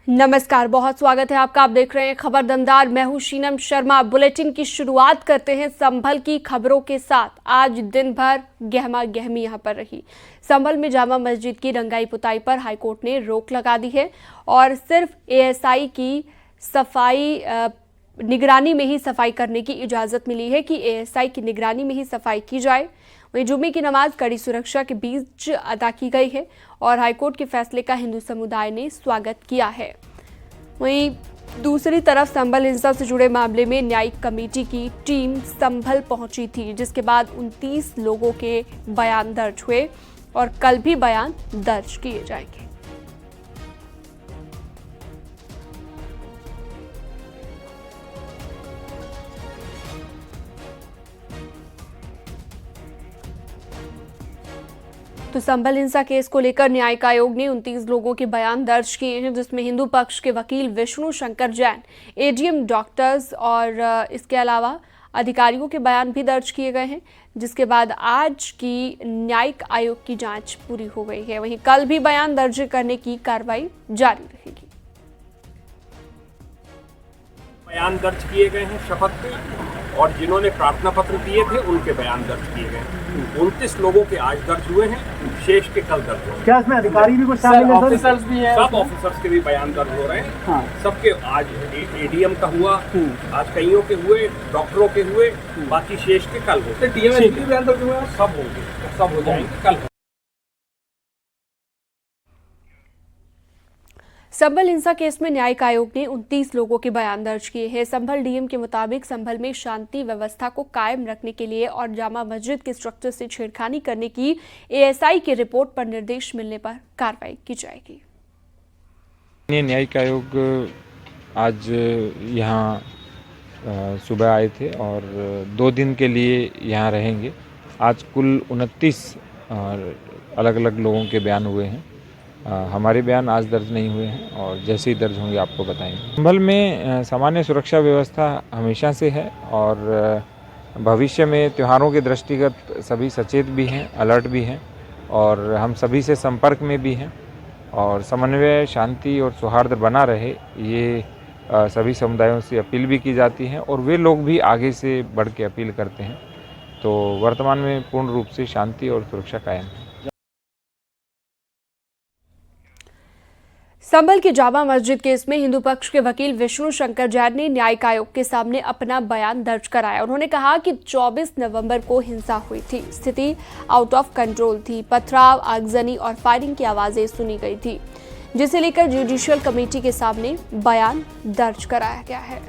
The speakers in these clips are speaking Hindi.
नमस्कार, बहुत स्वागत है आपका। आप देख रहे हैं खबर दमदार। मैं हूं शीनम शर्मा। बुलेटिन की शुरुआत करते हैं संभल की खबरों के साथ। आज दिन भर गहमा गहमी यहां पर रही। संभल में जामा मस्जिद की रंगाई पुताई पर हाईकोर्ट ने रोक लगा दी है और सिर्फ एएसआई की सफाई निगरानी में ही सफाई करने की इजाजत मिली है कि एएसआई की निगरानी में ही सफाई की जाए। वहीं जुम्मे की नमाज कड़ी सुरक्षा के बीच अदा की गई है और हाईकोर्ट के फैसले का हिंदू समुदाय ने स्वागत किया है। वहीं दूसरी तरफ संभल हिंसा से जुड़े मामले में न्यायिक कमेटी की टीम संभल पहुंची थी, जिसके बाद 29 लोगों के बयान दर्ज हुए और कल भी बयान दर्ज किए जाएंगे। तो संभल हिंसा केस को लेकर न्यायिक आयोग ने 29 लोगों के बयान दर्ज किए हैं, जिसमें हिंदू पक्ष के वकील विष्णु शंकर जैन, एडीएम डॉक्टर्स और इसके अलावा अधिकारियों के बयान भी दर्ज किए गए हैं, जिसके बाद आज की न्यायिक आयोग की जांच पूरी हो गई है। वहीं कल भी बयान दर्ज करने की कार्रवाई जारी रहेगी। बयान दर्ज किए गए हैं शपथ के, और जिन्होंने प्रार्थना पत्र दिए थे उनके बयान दर्ज किए गए हैं। 29 लोगों के आज दर्ज हुए हैं, शेष के कल दर्ज होंगे। क्या इसमें अधिकारी भी कुछ शामिल है? ऑफिसर्स भी हैं, सब ऑफिसर्स के भी बयान दर्ज हो रहे हैं। हाँ। सबके आज एडीएम का हुआ, आज कईयों के हुए, डॉक्टरों के हुए, बाकी शेष के कल होंगे। डीएम के बयान दर्ज हुए, सब होंगे, सब हो जाएंगे कल। संभल हिंसा केस में न्यायिक आयोग ने 29 लोगों के बयान दर्ज किए हैं। संभल डीएम के मुताबिक संभल में शांति व्यवस्था को कायम रखने के लिए और जामा मस्जिद के स्ट्रक्चर से छेड़खानी करने की एएसआई की रिपोर्ट पर निर्देश मिलने पर कार्रवाई की जाएगी। न्यायिक आयोग आज यहाँ सुबह आए थे और 2 दिन के लिए यहाँ रहेंगे। आज कुल 29 अलग अलग लोगों के बयान हुए हैं। हमारे बयान आज दर्ज नहीं हुए हैं और जैसे ही दर्ज होंगे आपको बताएंगे। संभल में सामान्य सुरक्षा व्यवस्था हमेशा से है और भविष्य में त्योहारों के दृष्टिगत सभी सचेत भी हैं, अलर्ट भी हैं और हम सभी से संपर्क में भी हैं और समन्वय, शांति और सौहार्द बना रहे, ये सभी समुदायों से अपील भी की जाती है और वे लोग भी आगे से बढ़ के अपील करते हैं। तो वर्तमान में पूर्ण रूप से शांति और सुरक्षा कायम है। संभल के जामा मस्जिद केस में हिंदू पक्ष के वकील विष्णु शंकर जैन ने न्यायिक आयोग के सामने अपना बयान दर्ज कराया। उन्होंने कहा कि 24 नवंबर को हिंसा हुई थी, स्थिति आउट ऑफ कंट्रोल थी, पथराव, आगजनी और फायरिंग की आवाजें सुनी गई थी, जिसे लेकर जुडिशियल कमेटी के सामने बयान दर्ज कराया गया है।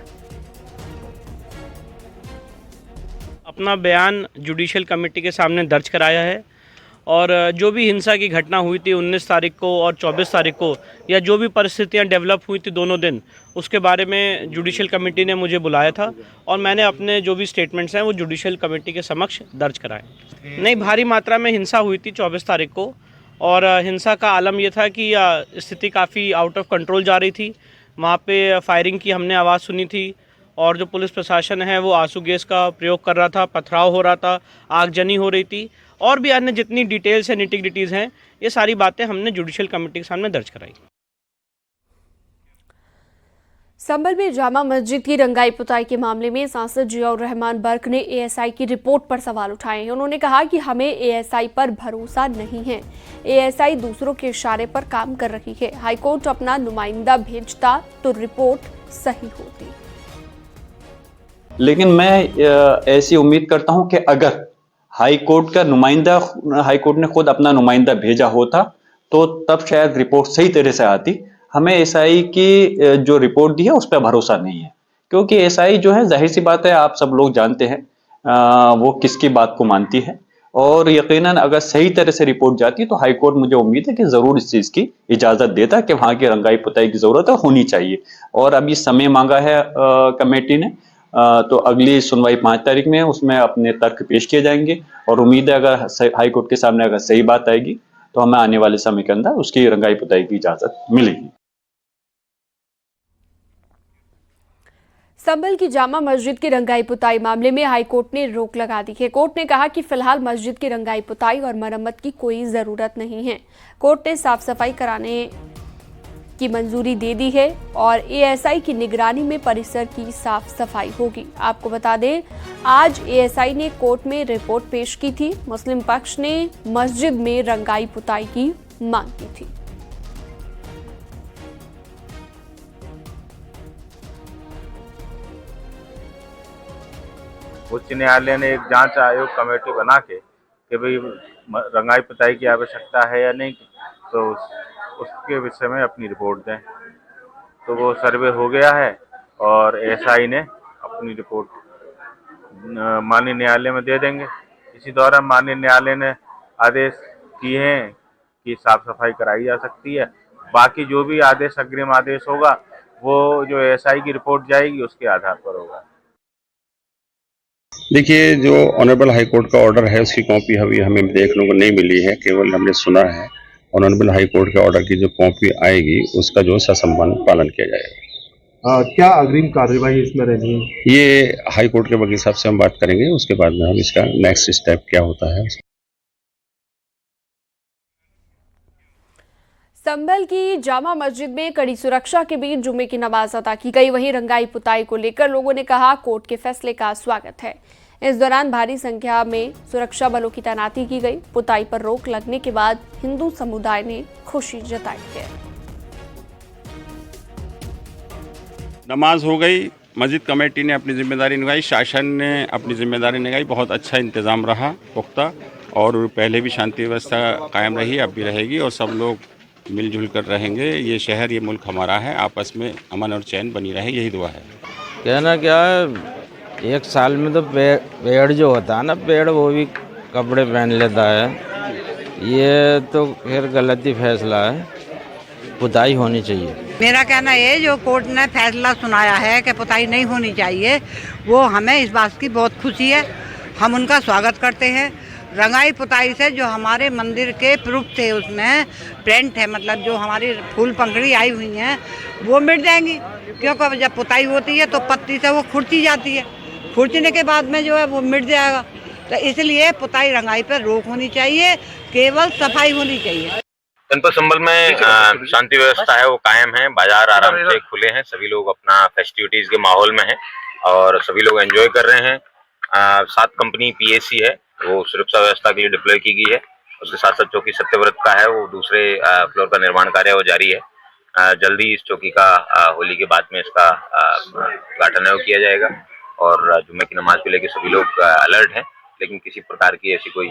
अपना बयान जुडिशियल कमेटी के सामने दर्ज कराया है और जो भी हिंसा की घटना हुई थी 19 तारीख को और 24 तारीख को, या जो भी परिस्थितियां डेवलप हुई थी दोनों दिन, उसके बारे में जुडिशियल कमेटी ने मुझे बुलाया था और मैंने अपने जो भी स्टेटमेंट्स हैं वो जुडिशियल कमेटी के समक्ष दर्ज कराए। नहीं, भारी मात्रा में हिंसा हुई थी 24 तारीख को और हिंसा का आलम ये था कि स्थिति काफ़ी आउट ऑफ कंट्रोल जा रही थी। वहाँ पे फायरिंग की हमने आवाज़ सुनी थी और जो पुलिस प्रशासन है वो आंसू गैस का प्रयोग कर रहा था, पथराव हो रहा था, आगजनी हो रही थी और भी अन्य जितनी डिटेल्स है, निटिग्रिटीज़ हैं, ये सारी बातें हमने जुडिशियल कमेटी के सामने दर्ज कराई। संभल में जामा मस्जिद की रंगाई पुताई के मामले में सांसद जियाउर रहमान बर्क ने एएसआई की रिपोर्ट पर सवाल उठाए हैं। उन्होंने कहा कि हमें एएसआई पर भरोसा नहीं है। एएसआई दूसरों के इशारे पर काम कर रही है। हाईकोर्ट अपना नुमाइंदा भेजता तो रिपोर्ट सही होती। लेकिन मैं ऐसी उम्मीद करता हूं कि अगर हाईकोर्ट ने खुद अपना नुमाइंदा भेजा होता तो तब शायद रिपोर्ट सही तरह से आती। हमें एसआई की जो रिपोर्ट दी है उस पर भरोसा नहीं है, क्योंकि एसआई जो है, जाहिर सी बात है, आप सब लोग जानते हैं वो किसकी बात को मानती है और यकीनन अगर सही तरह से रिपोर्ट जाती तो हाईकोर्ट, मुझे उम्मीद है कि जरूर इस चीज की इजाजत देता कि वहां की रंगाई पुताई की जरूरत होनी चाहिए। और अभी समय मांगा है कमेटी ने, तो अगली सुनवाई 5 तारीख में, उसमें अपने तर्क पेश किए जाएंगे और उम्मीद है अगर हाईकोर्ट के सामने अगर सही बात आएगी तो हमें आने वाले समय के अंदर उसकी रंगाई पुताई की इजाजत मिलेगी। संभल की जामा मस्जिद की रंगाई पुताई मामले में हाईकोर्ट ने रोक लगा दी है। कोर्ट ने कहा कि फिलहाल मस्जिद की रंगाई पुताई और मरम्मत की कोई जरूरत नहीं है। कोर्ट ने साफ सफाई कराने की मंजूरी दे दी है और एएसआई की निगरानी में परिसर की साफ सफाई होगी। आपको बता दें, आज एएसआई ने कोर्ट में रिपोर्ट पेश की थी। मुस्लिम पक्ष ने मस्जिद में रंगाई पुताई की मांग की थी। उच्च न्यायालय ने एक जांच आयोग कमेटी बना के कि भाई रंगाई पुताई की आवश्यकता है या नहीं, तो उसके विषय में अपनी रिपोर्ट दें। तो वो सर्वे हो गया है और एएसआई ने अपनी रिपोर्ट माननीय न्यायालय में दे देंगे। इसी दौरान माननीय न्यायालय ने आदेश किए हैं कि साफ सफाई कराई जा सकती है। बाकी जो भी आदेश अग्रिम आदेश होगा वो जो एएसआई की रिपोर्ट जाएगी उसके आधार पर होगा। देखिए, जो ऑनरेबल हाई कोर्ट का ऑर्डर है उसकी कॉपी अभी हमें देखने को नहीं मिली है, केवल हमने सुना है। ऑनरेबल हाई कोर्ट के ऑर्डर की जो कॉपी आएगी उसका जो ससंपन्न पालन किया जाएगा। क्या अग्रिम कार्यवाही इसमें रहनी है? ये हाई कोर्ट के वकील साहब से हम बात करेंगे, उसके बाद में हम इसका नेक्स्ट स्टेप क्या होता है। संभल की जामा मस्जिद में कड़ी सुरक्षा के बीच जुम्मे की नमाज अदा की गई। वहीं रंगाई पुताई को लेकर लोगों ने कहा कोर्ट के फैसले का स्वागत है। इस दौरान भारी संख्या में सुरक्षा बलों की तैनाती की गई। पुताई पर रोक लगने के बाद हिंदू समुदाय ने खुशी जताई है। नमाज हो गई, मस्जिद कमेटी ने अपनी जिम्मेदारी निभाई, शासन ने अपनी जिम्मेदारी निभाई। बहुत अच्छा इंतज़ाम रहा, पुख्ता, और पहले भी शांति व्यवस्था कायम रही, अब भी रहेगी और सब लोग मिलजुल कर रहेंगे। ये शहर, ये मुल्क हमारा है, आपस में अमन और चैन बनी रहे, यही दुआ है। कहना क्या है, एक साल में तो पेड़ जो होता है ना, पेड़ वो भी कपड़े पहन लेता है। ये तो खैर गलत ही फैसला है, पुताई होनी चाहिए। मेरा कहना है जो कोर्ट ने फैसला सुनाया है कि पुताई नहीं होनी चाहिए, वो हमें इस बात की बहुत खुशी है, हम उनका स्वागत करते हैं। रंगाई पुताई से जो हमारे मंदिर के प्रूफ थे उसमें प्रिंट है, मतलब जो हमारी फूल पंखड़ी आई हुई हैं वो मिट जाएंगी, क्योंकि जब पुताई होती है तो पत्ती से वो खुरची जाती है, खुरचने के बाद में जो है वो मिट जाएगा। तो इसलिए पुताई रंगाई पर रोक होनी चाहिए, केवल सफाई होनी चाहिए। जनपद संभल में शांति व्यवस्था है वो कायम है, बाजार आराम से खुले हैं, सभी लोग अपना फेस्टिविटीज के माहौल में हैं और सभी लोग एंजॉय कर रहे हैं। 7 कंपनी पीएसी है, वो सुरक्षा व्यवस्था के लिए डिप्लॉय की गई है। उसके साथ साथ चौकी सत्यव्रत का है, वो दूसरे फ्लोर का निर्माण कार्य वो जारी है। जल्दी इस चौकी का होली के बाद में इसका उद्घाटन है वो किया जाएगा और जुम्मे की नमाज को लेकर सभी लोग अलर्ट हैं, लेकिन किसी प्रकार की ऐसी कोई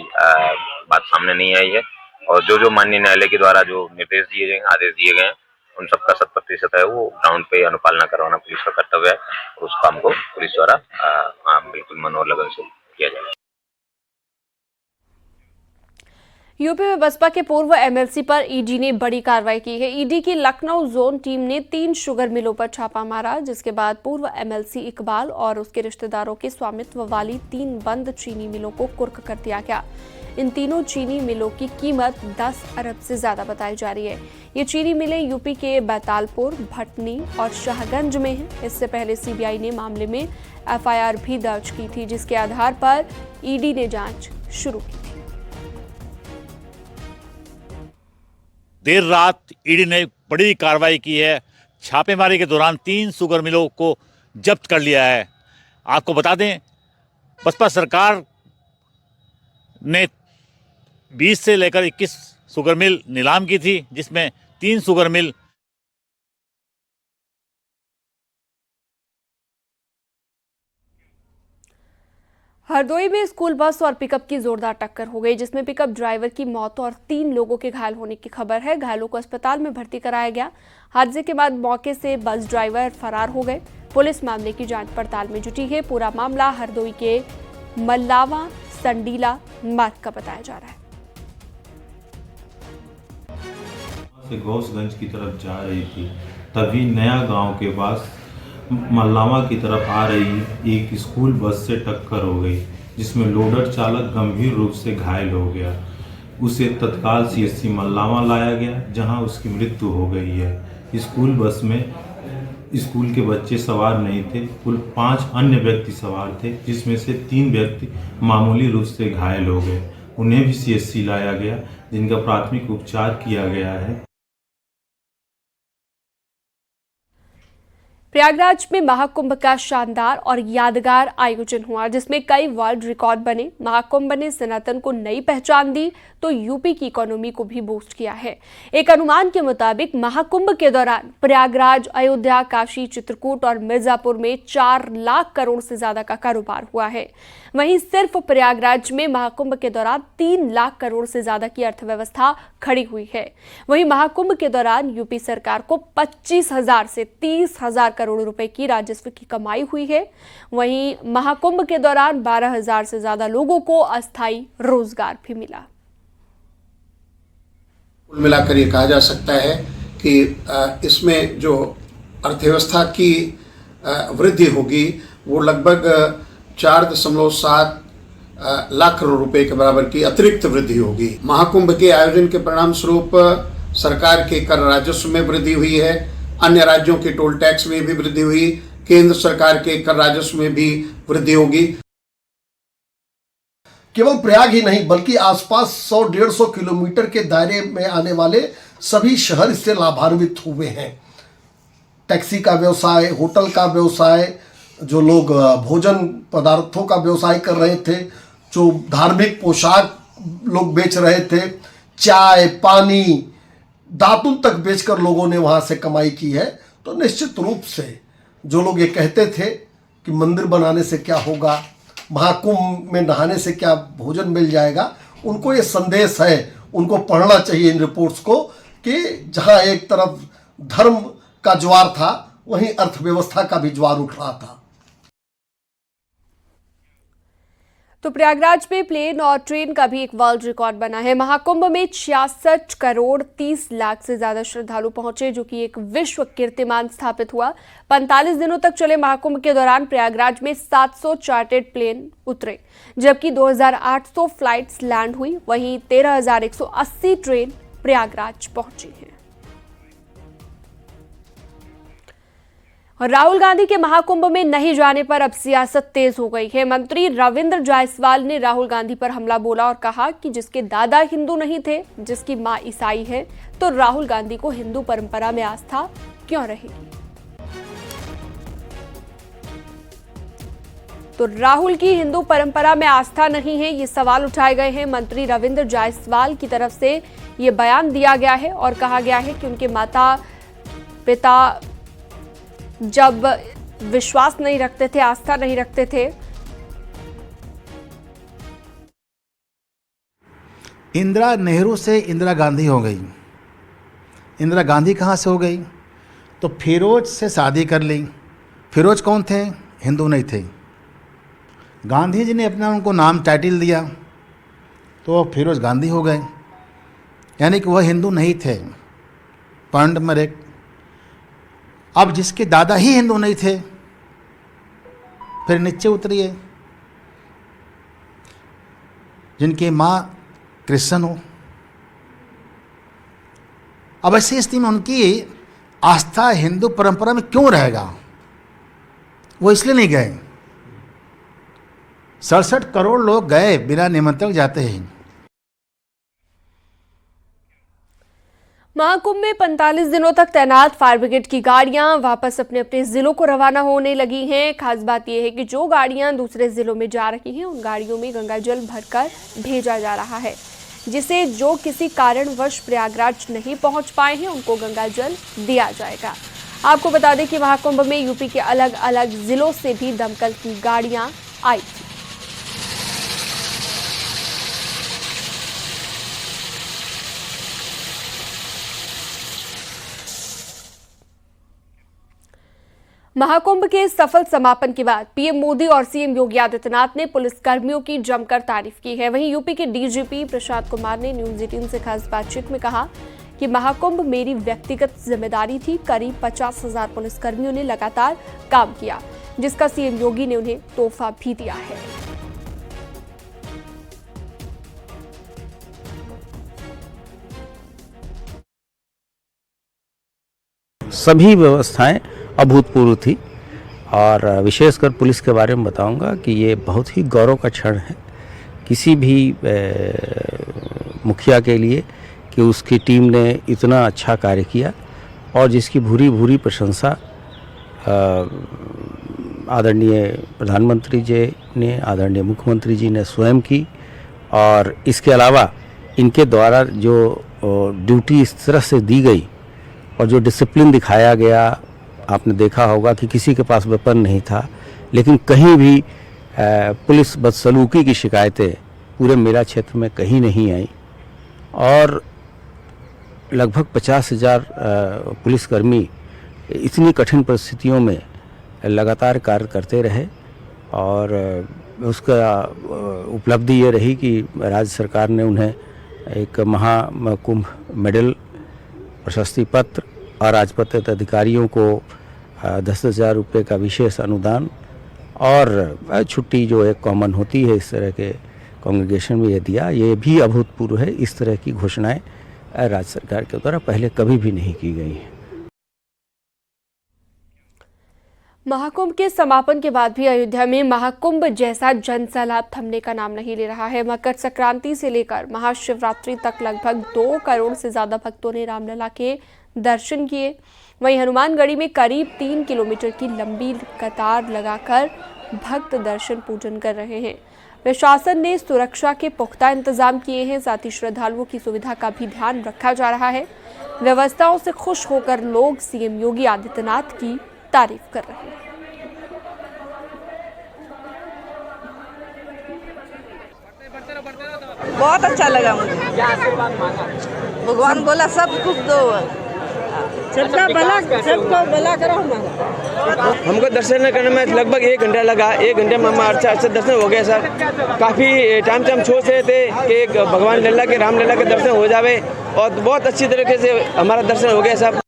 बात सामने नहीं आई है। और जो माननीय न्यायालय के द्वारा जो निर्देश दिए गए, आदेश दिए गए हैं, उन सबका 100% है वो ग्राउंड पे अनुपालना करवाना पुलिस का कर्तव्य है और उस काम को पुलिस द्वारा बिल्कुल मन और लगन से किया जाएगा। यूपी में बसपा के पूर्व एमएलसी पर ईडी ने बड़ी कार्रवाई की है। ईडी की लखनऊ जोन टीम ने 3 शुगर मिलों पर छापा मारा, जिसके बाद पूर्व एमएलसी इकबाल और उसके रिश्तेदारों के स्वामित्व वाली 3 बंद चीनी मिलों को कुर्क कर दिया गया। इन तीनों चीनी मिलों की कीमत 10 अरब से ज्यादा बताई जा रही है। ये चीनी मिलें यूपी के बैतालपुर, भटनी और शाहगंज में हैं। इससे पहले सीबीआई ने मामले में एफआईआर भी दर्ज की थी, जिसके आधार पर ईडी ने जांच शुरू की थी। देर रात ईडी ने बड़ी कार्रवाई की है। छापेमारी के दौरान 3 शुगर मिलों को जब्त कर लिया है। आपको बता दें, बसपा सरकार ने 20 से लेकर 21 शुगर मिल नीलाम की थी, जिसमें 3 शुगर मिल हरदोई में स्कूल बस और पिकअप की जोरदार टक्कर हो गई, जिसमें पिकअप ड्राइवर की मौत और 3 लोगों के घायल होने की खबर है। घायलों को अस्पताल में भर्ती कराया गया। हादसे के बाद मौके से बस ड्राइवर फरार हो गए। पुलिस मामले की जांच पड़ताल में जुटी है। पूरा मामला हरदोई के मल्लावा संडीला मार्ग का बताया जा रहा है। से गौसगंज की तरफ जा रही थी, तभी नया गांव के पास मल्लावा की तरफ आ रही एक स्कूल बस से टक्कर हो गई, जिसमें लोडर चालक गंभीर रूप से घायल हो गया। उसे तत्काल सीएचसी मल्लावा लाया गया, जहां उसकी मृत्यु हो गई है। स्कूल बस में स्कूल के बच्चे सवार नहीं थे, कुल 5 अन्य व्यक्ति सवार थे, जिसमें से 3 व्यक्ति मामूली रूप से घायल हो गए। उन्हें भी सीएचसी लाया गया, जिनका प्राथमिक उपचार किया गया है। प्रयागराज में महाकुंभ का शानदार और यादगार आयोजन हुआ, जिसमें कई वर्ल्ड रिकॉर्ड बने। महाकुंभ ने सनातन को नई पहचान दी तो यूपी की इकोनॉमी को भी बूस्ट किया है। एक अनुमान के मुताबिक महाकुंभ के दौरान प्रयागराज, अयोध्या, काशी, चित्रकूट और मिर्जापुर में 4 लाख करोड़ से ज्यादा का कारोबार हुआ है। वहीं सिर्फ प्रयागराज में महाकुंभ के दौरान 3 लाख करोड़ से ज्यादा की अर्थव्यवस्था खड़ी हुई है। वहीं महाकुंभ के दौरान यूपी सरकार को 25,000 से 30,000 करोड़ रुपए की राजस्व की कमाई हुई है। वहीं महाकुंभ के दौरान 12,000 से ज्यादा लोगों को अस्थायी रोजगार भी मिला। कुल मिलाकर ये कहा जा सकता है कि इसमें जो अर्थव्यवस्था की वृद्धि होगी वो लगभग 4.7 लाख करोड़ रुपए के बराबर की अतिरिक्त वृद्धि होगी। महाकुंभ के आयोजन के परिणाम स्वरूप सरकार के कर राजस्व में वृद्धि हुई है, अन्य राज्यों के टोल टैक्स में भी वृद्धि हुई, केंद्र सरकार के कर राजस्व में भी वृद्धि होगी। केवल प्रयाग ही नहीं बल्कि आसपास 100-150 किलोमीटर के दायरे में आने वाले सभी शहर इससे लाभान्वित हुए हैं। टैक्सी का व्यवसाय, होटल का व्यवसाय, जो लोग भोजन पदार्थों का व्यवसाय कर रहे थे, जो धार्मिक पोशाक लोग बेच रहे थे, चाय, पानी, दातुन तक बेचकर लोगों ने वहाँ से कमाई की है। तो निश्चित रूप से जो लोग ये कहते थे कि मंदिर बनाने से क्या होगा, महाकुंभ में नहाने से क्या भोजन मिल जाएगा, उनको ये संदेश है, उनको पढ़ना चाहिए इन रिपोर्ट्स को कि जहाँ एक तरफ धर्म का ज्वार था वहीं अर्थव्यवस्था का भी ज्वार उठ रहा था। तो प्रयागराज में प्लेन और ट्रेन का भी एक वर्ल्ड रिकॉर्ड बना है। महाकुंभ में 66 करोड़ 30 लाख से ज्यादा श्रद्धालु पहुंचे, जो कि एक विश्व कीर्तिमान स्थापित हुआ। 45 दिनों तक चले महाकुंभ के दौरान प्रयागराज में 700 चार्टर्ड प्लेन उतरे, जबकि 2800 फ्लाइट्स लैंड हुई। वहीं 13,180 ट्रेन प्रयागराज पहुंची हैं। और राहुल गांधी के महाकुंभ में नहीं जाने पर अब सियासत तेज हो गई है। मंत्री रविंद्र जायसवाल ने राहुल गांधी पर हमला बोला और कहा कि जिसके दादा हिंदू नहीं थे, जिसकी मां ईसाई है, तो राहुल गांधी को हिंदू परंपरा में आस्था क्यों रहेगी। तो राहुल की हिंदू परंपरा में आस्था नहीं है, ये सवाल उठाए गए हैं। मंत्री रविंद्र जायसवाल की तरफ से ये बयान दिया गया है और कहा गया है कि उनके माता पिता जब विश्वास नहीं रखते थे, आस्था नहीं रखते थे। इंदिरा नेहरू से इंदिरा गांधी हो गई। इंदिरा गांधी कहाँ से हो गई? तो फिरोज से शादी कर ली। फिरोज कौन थे? हिंदू नहीं थे। गांधी जी ने अपना उनको नाम टाइटल दिया तो फिरोज गांधी हो गए, यानी कि वह हिंदू नहीं थे। Point number 1। अब जिसके दादा ही हिंदू नहीं थे, फिर नीचे उतरिए, जिनकी माँ क्रिश्चियन हो। अब ऐसी स्थिति में उनकी आस्था हिंदू परंपरा में क्यों रहेगा? वो इसलिए नहीं गए। 67 करोड़ लोग गए बिना निमंत्रण जाते ही। महाकुंभ में 45 दिनों तक तैनात फायर ब्रिगेड की गाड़ियां वापस अपने अपने जिलों को रवाना होने लगी हैं। खास बात यह है कि जो गाड़ियां दूसरे जिलों में जा रही हैं, उन गाड़ियों में गंगाजल भरकर भेजा जा रहा है, जिसे जो किसी कारणवश प्रयागराज नहीं पहुंच पाए हैं, उनको गंगाजल दिया जाएगा। आपको बता दें कि महाकुंभ में यूपी के अलग अलग जिलों से भी दमकल की गाड़ियां आई थी। महाकुंभ के सफल समापन के बाद पीएम मोदी और सीएम योगी आदित्यनाथ ने पुलिस कर्मियों की जमकर तारीफ की है। वहीं यूपी के डीजीपी प्रशांत कुमार ने न्यूज 18 से खास बातचीत में कहा कि महाकुंभ मेरी व्यक्तिगत जिम्मेदारी थी। करीब 50,000 पुलिसकर्मियों ने लगातार काम किया, जिसका सीएम योगी ने उन्हें तोहफा भी दिया है। सभी व्यवस्थाएं अभूतपूर्व थी और विशेषकर पुलिस के बारे में बताऊंगा कि ये बहुत ही गौरव का क्षण है किसी भी मुखिया के लिए कि उसकी टीम ने इतना अच्छा कार्य किया और जिसकी भूरी भूरी प्रशंसा आदरणीय प्रधानमंत्री जी ने, आदरणीय मुख्यमंत्री जी ने स्वयं की, और इसके अलावा इनके द्वारा जो ड्यूटी इस तरह से दी गई और जो डिसिप्लिन दिखाया गया, आपने देखा होगा कि किसी के पास वेपन नहीं था, लेकिन कहीं भी पुलिस बदसलूकी की शिकायतें पूरे मेला क्षेत्र में कहीं नहीं आई, और लगभग 50,000 पुलिसकर्मी इतनी कठिन परिस्थितियों में लगातार कार्य करते रहे, और उसका उपलब्धि ये रही कि राज्य सरकार ने उन्हें एक महाकुंभ मेडल, प्रशस्ति पत्र और राजपत्रित अधिकारियों को 10,000 रुपये का विशेष अनुदान और छुट्टी जो एक कॉमन होती है इस तरह के कांग्रेगेशन में ये दिया। ये भी अभूतपूर्व है। इस तरह की घोषणाएं राज्य सरकार के द्वारा पहले कभी भी नहीं की गई हैं। महाकुंभ के समापन के बाद भी अयोध्या में महाकुंभ जैसा जनसैलाब थमने का नाम नहीं ले रहा है। मकर संक्रांति से लेकर महाशिवरात्रि तक लगभग 2 करोड़ से ज्यादा भक्तों ने रामलला के दर्शन किए। वहीं हनुमानगढ़ी में करीब 3 किलोमीटर की लंबी कतार लगाकर भक्त दर्शन पूजन कर रहे हैं। प्रशासन ने सुरक्षा के पुख्ता इंतजाम किए हैं, साथ ही श्रद्धालुओं की सुविधा का भी ध्यान रखा जा रहा है। व्यवस्थाओं से खुश होकर लोग सीएम योगी आदित्यनाथ की तारीफ कर रहे हैं। बहुत अच्छा लगा मुझे। भगवान बोला सब कुछ दो, सबको भला करो। हमको दर्शन करने में लगभग 1 घंटा लगा। 1 घंटे में हमारा अच्छा दर्शन हो गया सर। काफ़ी टाइम से हम सोच रहे थे कि भगवान लल्ला के, राम लल्ला के दर्शन हो जावे, और बहुत अच्छी तरीके से हमारा दर्शन हो गया साहब।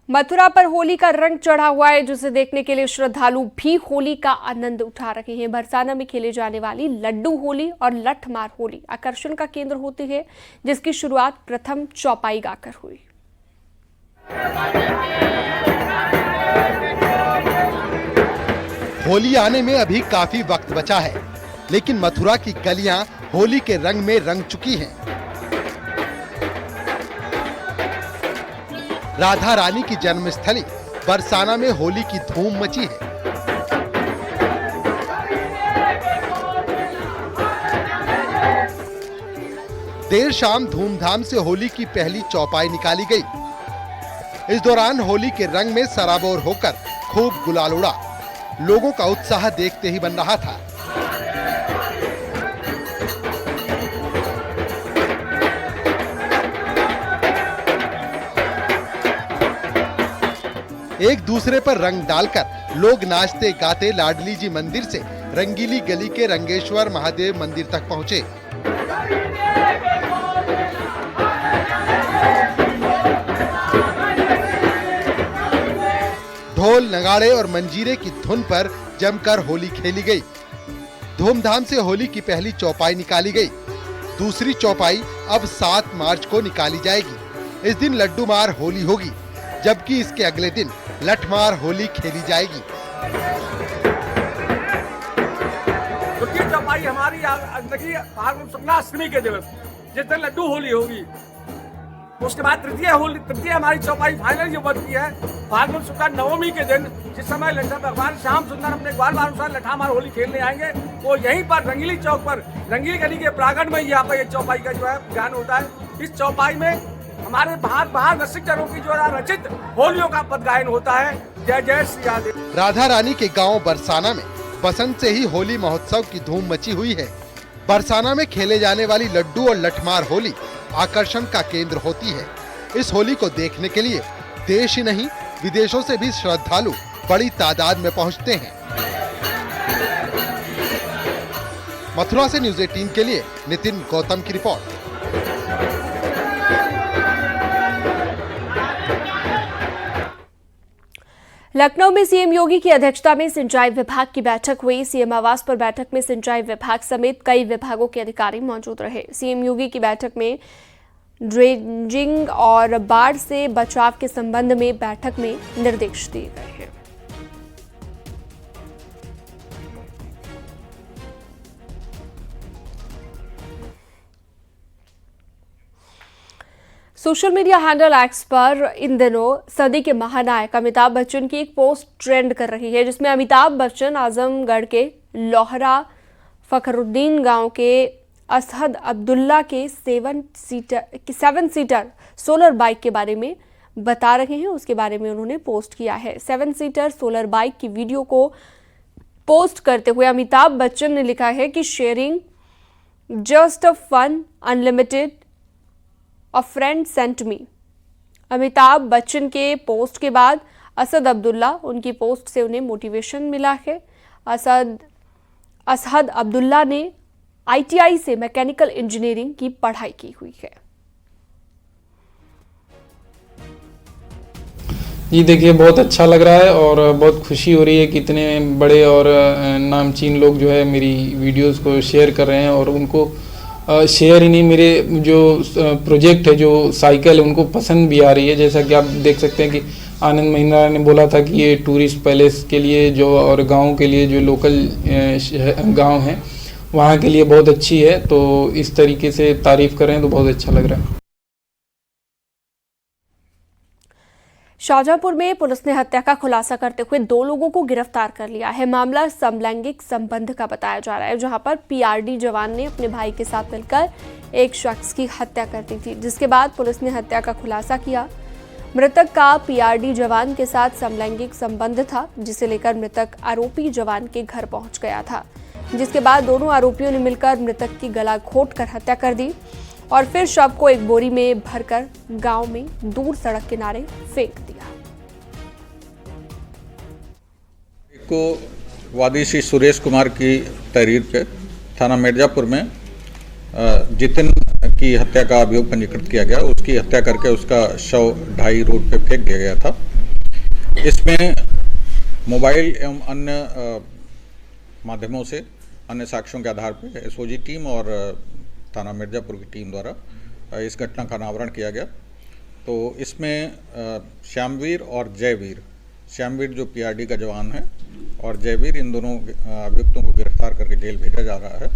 मथुरा पर होली का रंग चढ़ा हुआ है, जिसे देखने के लिए श्रद्धालु भी होली का आनंद उठा रहे हैं। बरसाना में खेले जाने वाली लड्डू होली और लठमार होली आकर्षण का केंद्र होती है, जिसकी शुरुआत प्रथम चौपाई गाकर हुई। होली आने में अभी काफी वक्त बचा है, लेकिन मथुरा की गलियां होली के रंग में रंग चुकी हैं। राधा रानी की जन्मस्थली बरसाना में होली की धूम मची है। देर शाम धूमधाम से होली की पहली चौपाई निकाली गई। इस दौरान होली के रंग में सराबोर होकर खूब गुलाल उड़ा। लोगों का उत्साह देखते ही बन रहा था। एक दूसरे पर रंग डालकर लोग नाचते गाते लाडली जी मंदिर से रंगीली गली के रंगेश्वर महादेव मंदिर तक पहुंचे। ढोल, नगाड़े और मंजीरे की धुन पर जमकर होली खेली गई। धूमधाम से होली की पहली चौपाई निकाली गई। दूसरी चौपाई अब 7 मार्च को निकाली जाएगी। इस दिन लड्डू मार होली होगी, जबकि इसके अगले दिन लठमार होली खेली जाएगी। द्वितीय चौपाई हमारी फाल्गुन शुक्ला अष्टमी के दिवस, जिस दिन लड्डू होली होगी। उसके बाद तृतीय हमारी चौपाई फाइनल जो बनती है फाल्गुन शुक्ला नवमी के दिन, जिस समय भगवान श्याम सुंदर अपने ग्वाल अनुसार लठामार होली खेलने आएंगे। वो यहीं पर रंगीली चौक पर, रंगीली गली के प्रांगण में यहाँ पर ये चौपाई का जो है ज्ञान होता है। इस चौपाई में हमारे बाहर रसिक जनों की जो रचित होलियों का पद गायन होता है। जय जय श्री राधे। राधा रानी के गांव बरसाना में बसंत से ही होली महोत्सव की धूम मची हुई है। बरसाना में खेले जाने वाली लड्डू और लठमार होली आकर्षण का केंद्र होती है। इस होली को देखने के लिए देश ही नहीं विदेशों से भी श्रद्धालु बड़ी तादाद में पहुंचते हैं। मथुरा से न्यूज़ 18 के लिए नितिन गौतम की रिपोर्ट। लखनऊ में सीएम योगी की अध्यक्षता में सिंचाई विभाग की बैठक हुई। सीएम आवास पर बैठक में सिंचाई विभाग समेत कई विभागों के अधिकारी मौजूद रहे। सीएम योगी की बैठक में ड्रेजिंग और बाढ़ से बचाव के संबंध में बैठक में निर्देश दिए गए हैं। सोशल मीडिया हैंडल एक्स पर इन दिनों सदी के महानायक अमिताभ बच्चन की एक पोस्ट ट्रेंड कर रही है, जिसमें अमिताभ बच्चन आजमगढ़ के लोहरा फखरुद्दीन गांव के असहद अब्दुल्ला के 7 सीटर सोलर बाइक के बारे में बता रहे हैं। उसके बारे में उन्होंने पोस्ट किया है। 7 सीटर सोलर बाइक की वीडियो को पोस्ट करते हुए अमिताभ बच्चन ने लिखा है कि sharing just a fun unlimited a friend sent me. Amitabh Bachchan के पोस्ट के बाद असद अब्दुल्ला, उनकी पोस्ट से उन्हें मोटिवेशन मिला है। असहद अब्दुल्ला ने ITI से मैकेनिकल इंजीनियरिंग की पढ़ाई की हुई है। जी देखिए, बहुत अच्छा लग रहा है और बहुत खुशी हो रही है कि इतने बड़े और नामचीन लोग जो है मेरी वीडियोस को शेयर कर रहे हैं और उनको शेयर ही नहीं, मेरे जो प्रोजेक्ट है, जो साइकिल है, उनको पसंद भी आ रही है। जैसा कि आप देख सकते हैं कि आनंद महिंद्रा ने बोला था कि ये टूरिस्ट पैलेस के लिए जो और गाँव के लिए जो लोकल गाँव हैं वहाँ के लिए बहुत अच्छी है, तो इस तरीके से तारीफ़ कर रहे हैं तो बहुत अच्छा लग रहा है। शाहजहांपुर में पुलिस ने हत्या का खुलासा करते हुए 2 लोगों को गिरफ्तार कर लिया है। मामला समलैंगिक संबंध का बताया जा रहा है, जहां पर PRD जवान ने अपने भाई के साथ मिलकर एक शख्स की हत्या कर दी थी, जिसके बाद पुलिस ने हत्या का खुलासा किया। मृतक का PRD जवान के साथ समलैंगिक संबंध था, जिसे लेकर मृतक आरोपी जवान के घर पहुंच गया था, जिसके बाद दोनों आरोपियों ने मिलकर मृतक की गला घोंटकर हत्या कर दी और फिर शव को एक बोरी में भरकर गांव में दूर सड़क किनारे फेंक दिया। को वादी श्री सुरेश कुमार की तहरीर पे थाना मिर्जापुर में जितिन की हत्या का अभियोग पंजीकृत किया गया। उसकी हत्या करके उसका शव ढाई रोड पे फेंक दिया गया था। इसमें मोबाइल एवं अन्य माध्यमों से अन्य साक्ष्यों के आधार पर SOG टीम और थाना मिर्जापुर की टीम द्वारा इस घटना का अनावरण किया गया। तो इसमें श्यामवीर और जयवीर, श्यामवीर जो PRD का जवान है और जयवीर, इन दोनों अभियुक्तों को गिरफ्तार करके जेल भेजा जा रहा है।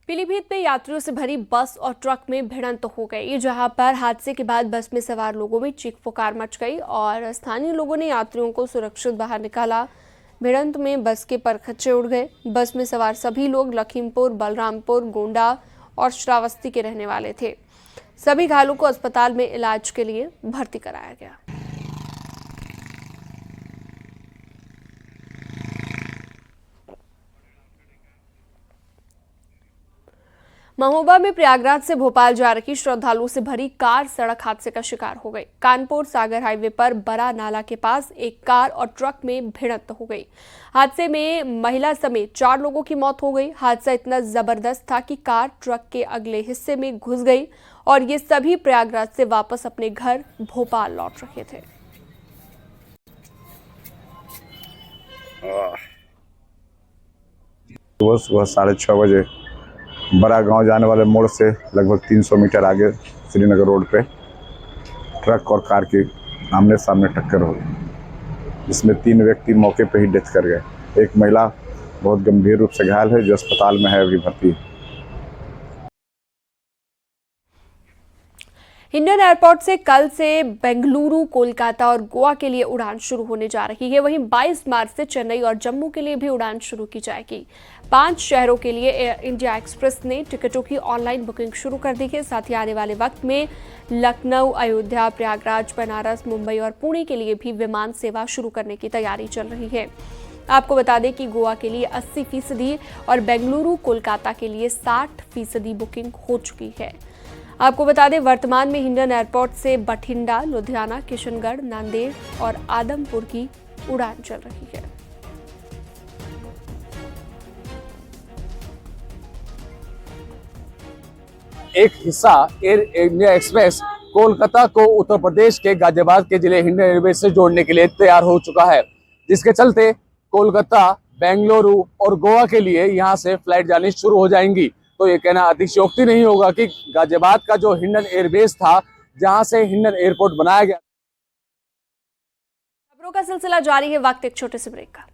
पीलीभीत में यात्रियों से भरी बस और ट्रक में भिड़ंत हो गई, जहां पर हादसे के बाद बस में सवार लोगों में चीख पुकार मच गई और स्थानीय लोगों ने यात्रियों को सुरक्षित बाहर निकाला। भिड़ंत में बस के परखच्चे उड़ गए। बस में सवार सभी लोग लखीमपुर, बलरामपुर, गोंडा और श्रावस्ती के रहने वाले थे। सभी घायलों को अस्पताल में इलाज के लिए भर्ती कराया गया। महोबा में प्रयागराज से भोपाल जा रही श्रद्धालुओं से भरी कार सड़क हादसे का शिकार हो गई। कानपुर सागर हाईवे पर बड़ा नाला के पास एक कार और ट्रक में भिड़ंत हो गई। हादसे में महिला समेत 4 लोगों की मौत हो गई। हादसा इतना जबरदस्त था कि कार ट्रक के अगले हिस्से में घुस गई और ये सभी प्रयागराज से वापस अपने घर भोपाल लौट रहे थे। सुबह 6:30 बजे बड़ा गांव जाने वाले मोड़ से लगभग 300 मीटर आगे श्रीनगर रोड पे ट्रक और कार की आमने सामने टक्कर हो गई, जिसमें 3 व्यक्ति मौके पे ही डेथ कर गए। एक महिला बहुत गंभीर रूप से घायल है, जो अस्पताल में है, अभी भर्ती है। हिंडन एयरपोर्ट से कल से बेंगलुरु, कोलकाता और गोवा के लिए उड़ान शुरू होने जा रही है। वहीं 22 मार्च से चेन्नई और जम्मू के लिए भी उड़ान शुरू की जाएगी। 5 शहरों के लिए एयर इंडिया एक्सप्रेस ने टिकटों की ऑनलाइन बुकिंग शुरू कर दी है। साथ ही आने वाले वक्त में लखनऊ, अयोध्या, प्रयागराज, बनारस, मुंबई और पुणे के लिए भी विमान सेवा शुरू करने की तैयारी चल रही है। आपको बता दें कि गोवा के लिए 80% और बेंगलुरु, कोलकाता के लिए 60% बुकिंग हो चुकी है। आपको बता दें, वर्तमान में हिंडन एयरपोर्ट से बठिंडा, लुधियाना, किशनगढ़, नांदेड़ और आदमपुर की उड़ान चल रही है। एक हिस्सा एयर इंडिया एक्सप्रेस कोलकाता को उत्तर प्रदेश के गाजियाबाद के जिले हिंडन एयरवेज से जोड़ने के लिए तैयार हो चुका है, जिसके चलते कोलकाता, बेंगलुरु और गोवा के लिए यहां से फ्लाइट जानी शुरू हो जाएंगी। तो ये कहना अतिशयोक्ति नहीं होगा कि गाजियाबाद का जो हिंडन एयरबेस था, जहां से हिंडन एयरपोर्ट बनाया गया। खबरों का सिलसिला जारी है, वक्त एक छोटे से ब्रेक का।